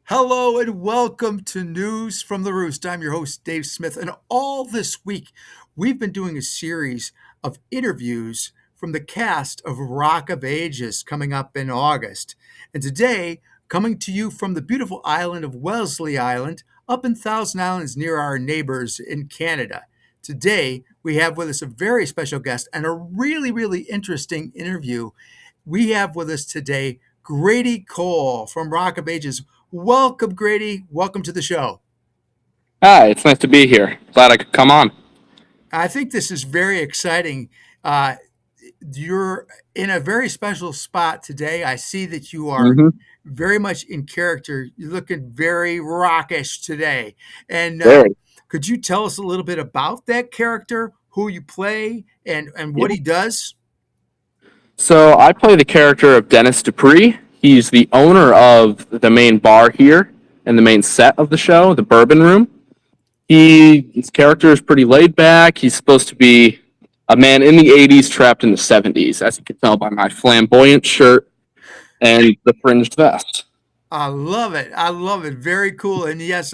Hello and welcome to News from the Roost. I'm your host, Dave Smith, and all this week we've been doing a series of interviews from the cast of Rock of Ages coming up in August. And today, coming to you from the beautiful island of Wellesley Island, up in Thousand Islands near our neighbors in Canada. Today, we have with us a very special guest and a really interesting interview. We have with us today Grady Cole from Rock of Ages. Welcome, Grady. Welcome to the show. Hi, it's nice to be here. Glad I could come on. I think this is very exciting. You're in a very special spot today. I see that you are Mm-hmm. very much in character. You're looking very rockish today. And Very. could you tell us a little bit about that character, who you play, and Yeah. what he does? So I play the character of Dennis Dupree. He's the owner of the main bar here and the main set of the show, the Bourbon Room. His character is pretty laid back. He's supposed to be a man in the 80s trapped in the 70s, as you can tell by my flamboyant shirt and the fringed vest. I love it. I love it. Very cool. And yes,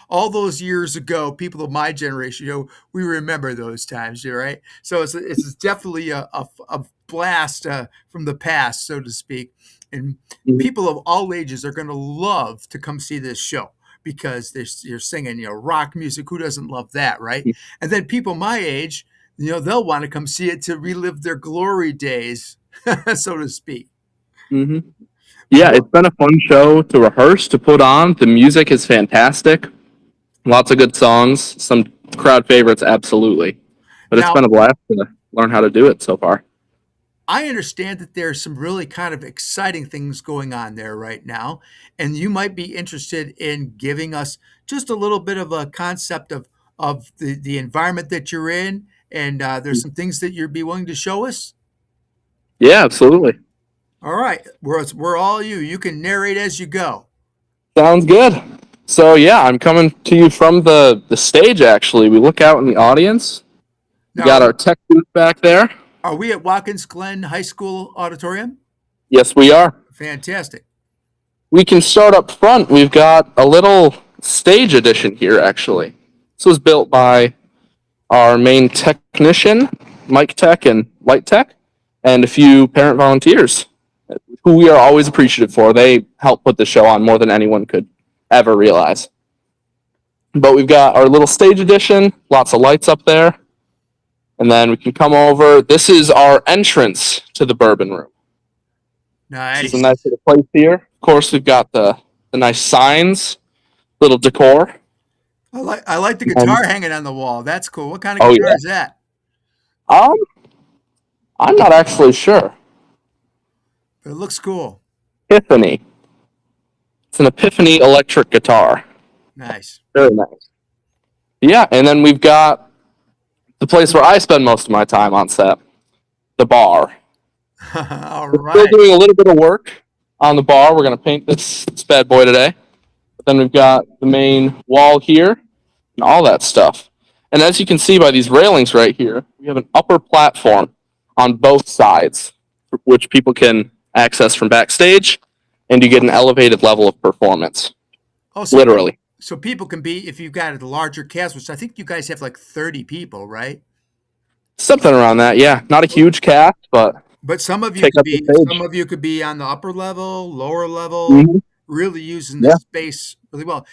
all those years ago, people of my generation, we remember those times, right? So it's definitely a blast from the past, so to speak. And Mhm. people of all ages are going to love to come see this show because you're singing, rock music. Who doesn't love that, right? And then people my age, they'll want to come see it to relive their glory days, so to speak. Mm-hmm. Yeah, it's been a fun show to rehearse, to put on. The music is fantastic. Lots of good songs, some crowd favorites, absolutely. But it's Now, been a blast to learn how to do it so far. I understand that there's some really kind of exciting things going on there right now, and you might be interested in giving us just a little bit of a concept of the environment that you're in, and there's some things that you'd be willing to show us. Yeah, absolutely. All right, we're all you. You can narrate as you go. Sounds good. So yeah, I'm coming to you from the stage. Actually, we look out in the audience. We Now, got our tech booth back there. are we at Watkins Glen High School auditorium? Yes, we are. Fantastic. We can start up front. We've got a little stage addition here. Actually, this was built by our main technician, Mike Tech and Light Tech, and a few parent volunteers who we are always appreciative for. They help put the show on more than anyone could ever realize. But we've got our little stage edition, lots of lights up there. And then we can come over. This is our entrance to the Bourbon Room. This is a Nice. nice little place here. Of course, we've got the nice signs, little decor. I like the And, guitar hanging on the wall. That's cool. What kind of oh guitar yeah. is that? Um, I'm not actually sure. But it looks cool. Epiphany. It's an Epiphany electric guitar. Nice. Very nice. Yeah, and then we've got the place where I spend most of my time on set, the bar. All We're still right. doing a little bit of work on the bar. We're going to paint this bad boy today. But then we've got the main wall here and all that stuff. And as you can see by these railings right here, we have an upper platform on both sides, which people can access from backstage, and you get an elevated level of performance, Oh, so literally. so people can be if you've got a larger cast, which I think you guys have like 30 people, right? Something around that, yeah. Not a huge cast, but But take up the some stage. of you could be on the upper level, lower level, Hmm. really using the Yeah. space really well.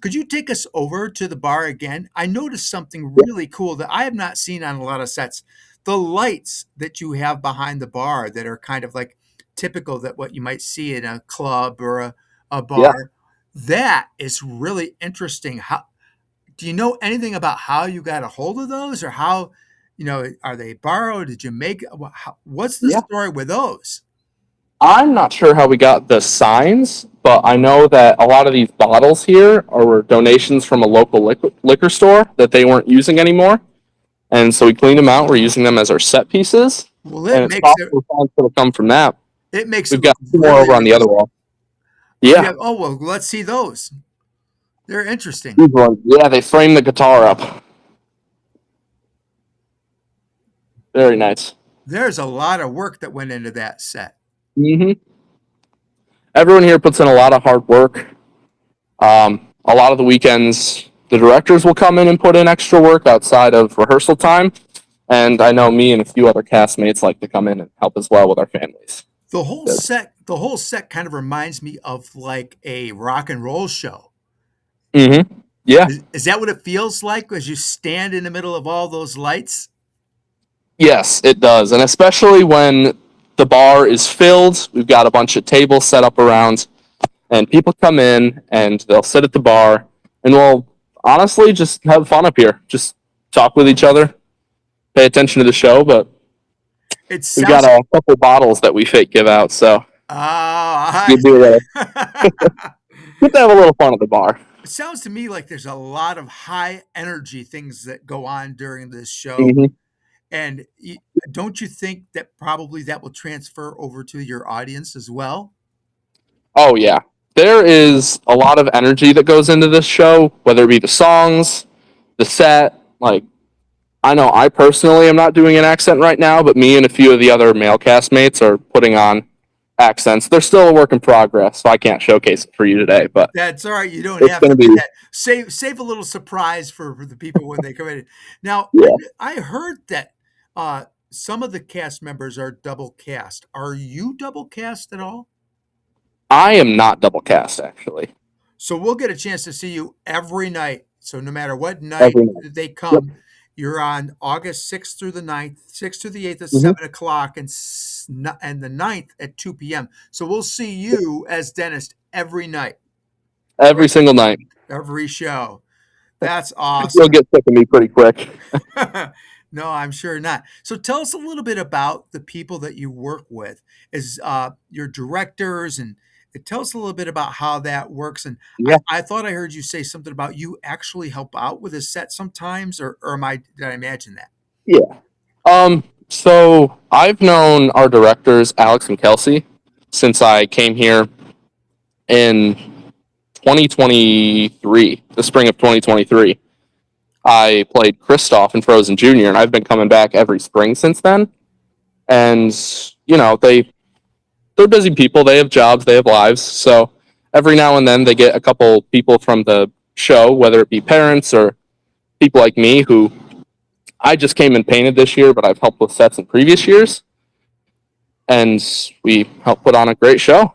Could you take us over to the bar again? I noticed something Yeah. really cool that I have not seen on a lot of sets. The lights that you have behind the bar that are kind of like typical that what you might see in a club or a Yeah. bar. That is really interesting. How do you know anything about how you got a hold of those or how, are they borrowed? Did you make, what's the Yeah. story with those? I'm not sure how we got the signs, but I know that a lot of these bottles here are donations from a local liquor store that they weren't using anymore. And so we cleaned them out. We're using them as our set pieces. Well, And it's possible signs that'll come from that. it makes We've it look got two more really, over on the really other cool. wall. Oh, Yeah. yeah. Oh, well, let's see those. They're interesting. These ones. Yeah, they frame the guitar up. Very nice. There's a lot of work that went into that set. Hmm. Everyone here puts in a lot of hard work. A lot of the weekends, the directors will come in and put in extra work outside of rehearsal time. And I know me and a few other castmates like to come in and help as well with our families. The whole set kind of reminds me of like a rock and roll show. Mm-hmm. Yeah. Is that what it feels like as you stand in the middle of all those lights? Yes, it does. And especially when the bar is filled, we've got a bunch of tables set up around, and people come in and they'll sit at the bar, and we'll honestly just have fun up here. Just talk with each other, pay attention to the show, but It we've got sounds. a couple bottles that we fake give out, so Ah, you do it. I Get to have a little fun at the bar. It sounds to me like there's a lot of high energy things that go on during this show. Hmm. And don't you think that probably that will transfer over to your audience as well? Oh yeah, there is a lot of energy that goes into this show, whether it be the songs, the set. Like I know I personally am not doing an accent right now, but me and a few of the other male castmates are putting on accents. They're still a work in progress, so I can't showcase it for you today, but That's all right. You don't it's have going to to do be that. Save a little surprise for the people when they come in. Now, yeah. I heard that some of the cast members are double cast. Are you double cast at all? I am not double cast actually. So we'll get a chance to see you every night. So no matter what night Every night. they Yep. come, you're on August 6th through the 9th, 6th through the 8th at Hmm. 7 o'clock, and the 9th at 2 p.m. So we'll see you as dentist every night, Every single night. every show. That's You'll awesome. get sick of me pretty quick. No, I'm sure not. So tell us a little bit about the people that you work with as your directors, and tell us a little bit about how that works. And Yeah. I thought I heard you say something about you actually help out with a set sometimes, or did I imagine that? Yeah. So I've known our directors, Alex and Kelsey, since I came here in 2023, the spring of 2023. I played Kristoff in Frozen Junior, and I've been coming back every spring since then. And you know, they're busy people. They have jobs. They have lives. So every now and then they get a couple people from the show, whether it be parents or people like me who I just came and painted this year, but I've helped with sets in previous years, and we help put on a great show. I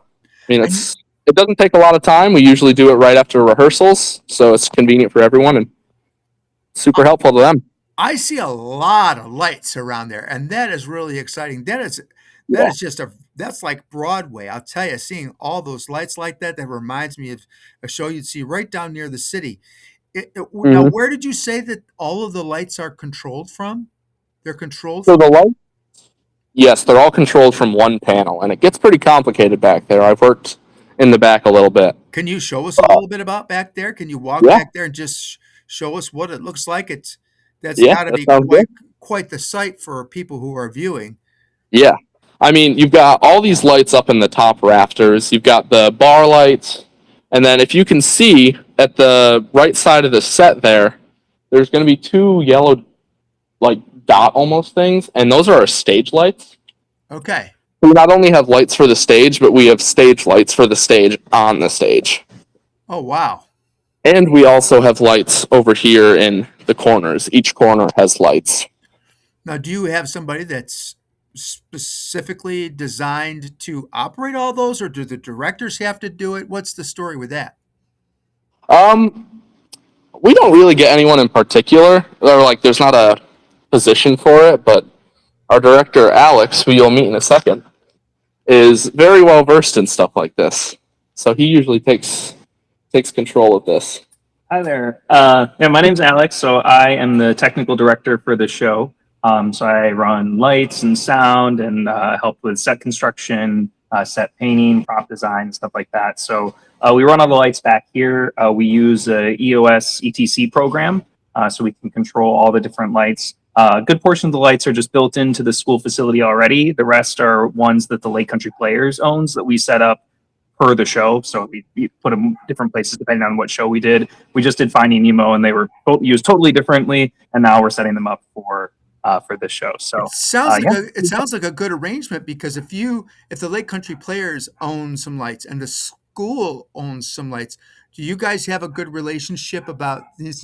mean, And it doesn't take a lot of time. We usually do it right after rehearsals, so it's convenient for everyone and super helpful to them. I see a lot of lights around there, and that is really exciting. That Yeah. is just that's like Broadway. I'll tell you, seeing all those lights like that, that reminds me of a show you'd see right down near the city. Now, Hmm. where did you say that all of the lights are controlled from? They're controlled So from. the light, yes, they're all controlled from one panel, and it gets pretty complicated back there. I've worked in the back a little bit. Can you show us a little bit about back there? Can you walk Yeah, back there and just show us what it looks like? That's yeah, got to that be sounds good. quite the sight for people who are viewing. Yeah. I mean, you've got all these lights up in the top rafters. You've got the bar lights. And then if you can see at the right side of the set there, there's going to be two yellow, like dot almost things. And those are our stage lights. Okay. We not only have lights for the stage, but we have stage lights for the stage on the stage. Oh wow. And we also have lights over here in the corners. Each corner has lights. Now, do you have somebody that's specifically designed to operate all those, or do the directors have to do it? What's the story with that? Um, we don't really get anyone in particular, or like there's not a position for it, but our director Alex, who you'll meet in a second, is very well versed in stuff like this. So he usually takes control of this. Hi there. Yeah, my name's Alex. So I am the technical director for the show. So I run lights and sound and help with set construction, set painting, prop design, stuff like that. So we run all the lights back here. We use a EOS ETC program, so we can control all the different lights. A good portion of the lights are just built into the school facility already. The rest are ones that the Lake Country Players owns that we set up per the show. So we put them different places depending on what show we did. We just did Finding Nemo, and they were used totally differently, and now we're setting them up for for the show. It So sounds like yeah, a good arrangement because if the Lake Country Players own some lights and the school owns some lights, do you guys have a good relationship about this,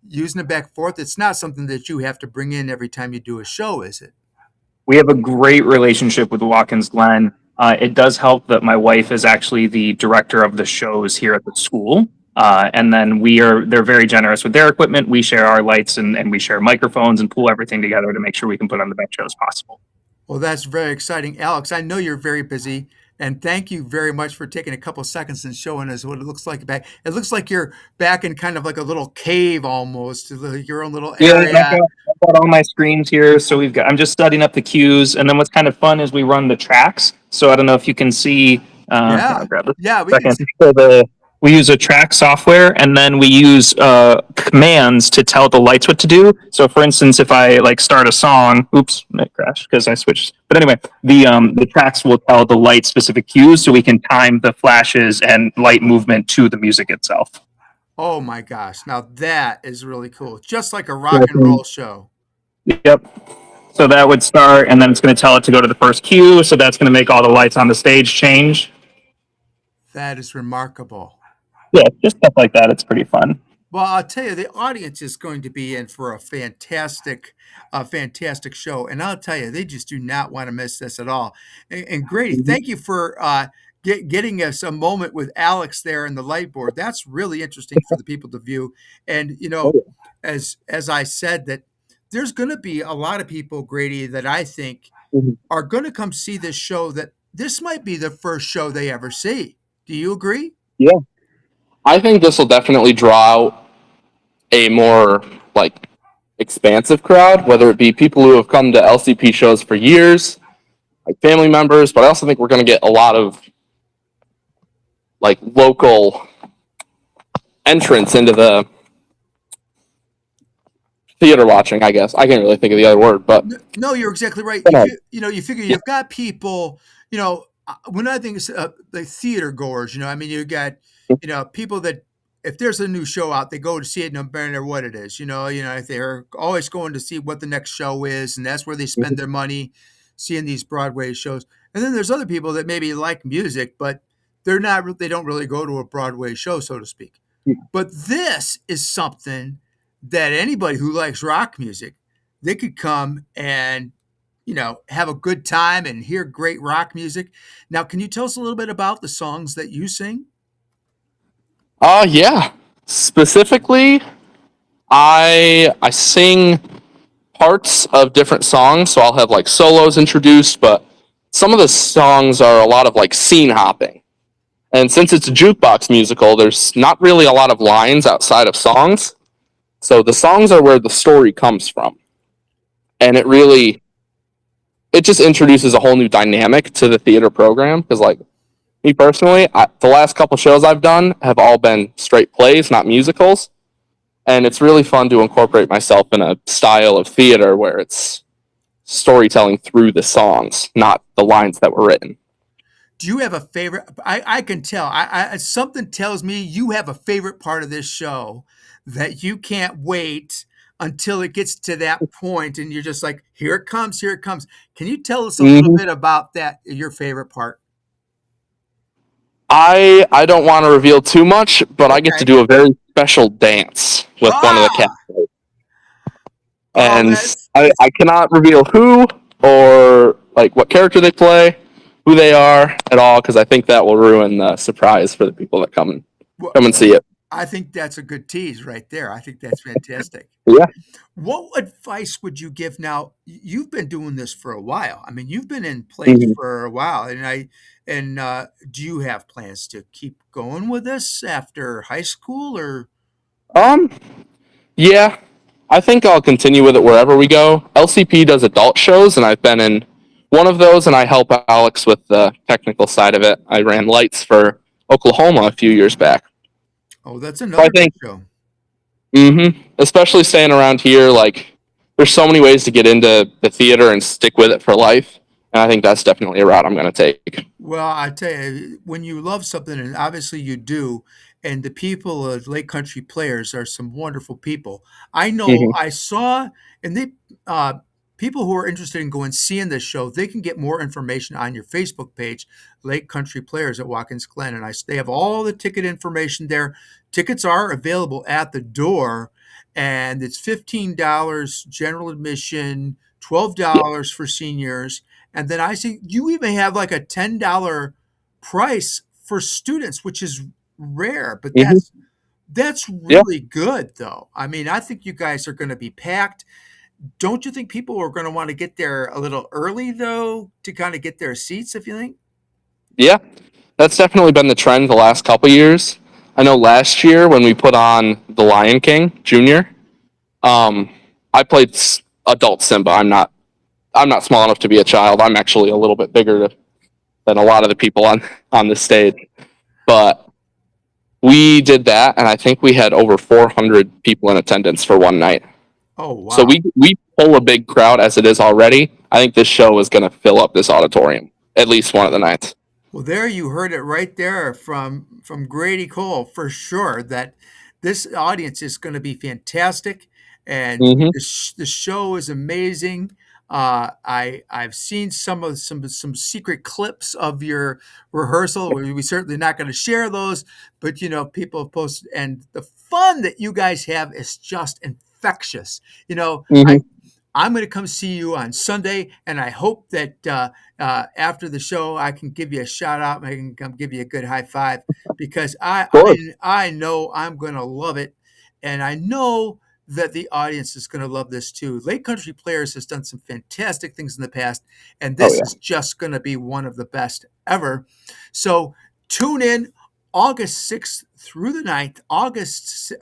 using it back and forth? It's not something that you have to bring in every time you do a show, is it? we have a great relationship with Watkins Glen. It does help that my wife is actually the director of the shows here at the school. And then they're very generous with their equipment. We share our lights and we share microphones and pull everything together to make sure we can put on the best shows possible. Well, that's very exciting. Alex, I know you're very busy, and thank you very much for taking a couple seconds and showing us what it looks like back. It looks like you're back in kind of like a little cave almost, like your own little Yeah, area. I've got all my screens here. So I'm just setting up the cues. And then what's kind of fun is we run the tracks. So I don't know if you can see, here, Yeah, I'll grab this yeah, we can second. see. So we use a track software and then we use commands to tell the lights what to do. So for instance, if I like start a song, oops, it crashed because I switched. But anyway, the tracks will tell the light specific cues so we can time the flashes and light movement to the music itself. Oh my gosh, now that is really cool. Just like a So rock and roll show. yep. So that would start, and then it's going to tell it to go to the first cue. So that's going to make all the lights on the stage change. That is remarkable. Yeah, just stuff like that. It's pretty fun. Well, I'll tell you, the audience is going to be in for a fantastic show, and I'll tell you, they just do not want to miss this at all. And Grady, Mhm. thank you for getting us a moment with Alex there in the light board. That's really interesting for the people to view. And Oh, yeah. as I said, that there's going to be a lot of people, Grady, that I think Mhm. are going to come see this show. That this might be the first show they ever see. Do you agree? Yeah, I think this will definitely draw out a more like expansive crowd, whether it be people who have come to LCP shows for years, like family members, but I also think we're going to get a lot of like local entrance into the theater watching. I guess I can't really think of the other word, but No, you're exactly right. uh, You figure yeah. you've got people, when I think the theater goers, I mean, you got, people that if there's a new show out, they go to see it no matter what it is. If they're always going to see what the next show is, and that's where they spend their money, seeing these Broadway shows. And then there's other people that maybe like music, but they don't really go to a Broadway show, so to speak. But this is something that anybody who likes rock music, they could come and, have a good time and hear great rock music. Now, can you tell us a little bit about the songs that you sing? Yeah. Specifically, I sing parts of different songs, so I'll have like solos introduced, but some of the songs are a lot of like scene hopping. And since it's a jukebox musical, there's not really a lot of lines outside of songs. So the songs are where the story comes from. And it just introduces a whole new dynamic to the theater program because like me personally, the last couple shows I've done have all been straight plays, not musicals. And it's really fun to incorporate myself in a style of theater where it's storytelling through the songs, not the lines that were written. Do you have a favorite? I can tell. Something tells me you have a favorite part of this show that you can't wait until it gets to that point, and you're just like, here it comes, here it comes. Can you tell us a little Mm-hmm. bit about that? Your favorite part? I don't want to reveal too much, but I get to Okay. do a very special dance with one of the Ah, cast, oh, and that's I cannot reveal who or like what character they play, who they are at all, because I think that will ruin the surprise for the people that well, come and see it. I think that's a good tease right there. I think that's fantastic. Yeah. What advice would you give now? You've been doing this for a while. I mean, you've been in plays Mhm. for a while, and do you have plans to keep going with this after high school, or Um. Yeah. I think I'll continue with it wherever we go. LCP does adult shows, and I've been in one of those, and I help Alex with the technical side of it. I ran lights for Oklahoma a few years back. oh, that's So I another good think, show. especially staying around here, like there's so many ways to get into the theater and stick with it for life. And I think that's definitely a route I'm going to take. Well, I tell you, when you love something, and obviously you do, and the people of Lake Country Players are some wonderful people. I know Hmm. I saw, and they people who are interested in going seeing this show, they can get more information on your Facebook page, Lake Country Players at Watkins Glen, and they have all the ticket information there. Tickets are available at the door, and it's $15 general admission, Yeah. $12 for seniors, and then I see you even have like a $10 price for students, which is rare, but Hmm. that's Yeah. really good though. I mean, I think you guys are going to be packed. Don't you think people are going to want to get there a little early though to kind of get their seats, if you think? Yeah. That's definitely been the trend the last couple years. I know last year when we put on The Lion King Junior, um, I played adult Simba. I'm not small enough to be a child. I'm actually a little bit bigger than a lot of the people on the stage. But we did that, and I think we had over 400 people in attendance for one night. Oh, So wow. we pull a big crowd as it is already. I think this show is going to fill up this auditorium at least one of the nights. Well, there you heard it right there from Grady Cole for sure that this audience is going to be fantastic, and Hmm. the show is amazing. I've seen some secret clips of your rehearsal. We're certainly not going to share those, but people have posted, and the fun that you guys have is just infectious. You know, I Hmm. I'm going to come see you on Sunday, and I hope that after the show I can give you a shout out and I can come give you a good high five because I Of course. I, I know I'm going to love it, and I know that the audience is going to love this too. Lake Country Players has done some fantastic things in the past, and Oh this yeah. is just going to be one of the best ever. So tune in August 6th through the 9th, August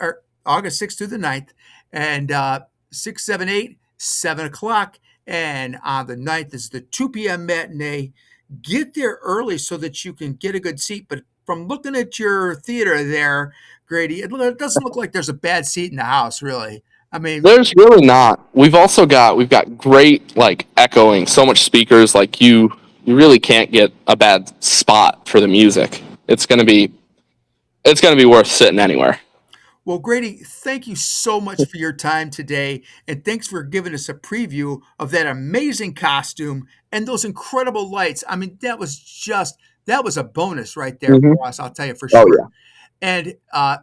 6th through the 9th, and 6, 7, 8, 7 o'clock. And on the 9th is the 2 p.m. matinee. Get there early so that you can get a good seat. But from looking at your theater there, Grady, it doesn't look like there's a bad seat in the house, really. I mean, There's really not. We've got great like echoing, so much speakers. Like you really can't get a bad spot for the music. It's gonna be worth sitting anywhere. well, Grady, thank you so much for your time today. And thanks for giving us a preview of that amazing costume and those incredible lights. I mean, that was a bonus right there Hmm. for us, I'll tell you for Oh sure. yeah. And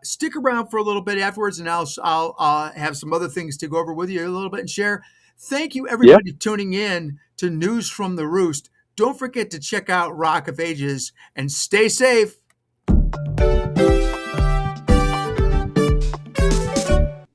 stick around for a little bit afterwards, and I'll have some other things to go over with you a little bit and share. Thank you, Yeah. everybody, tuning in to News from the Roost. Don't forget to check out Rock of Ages and stay safe.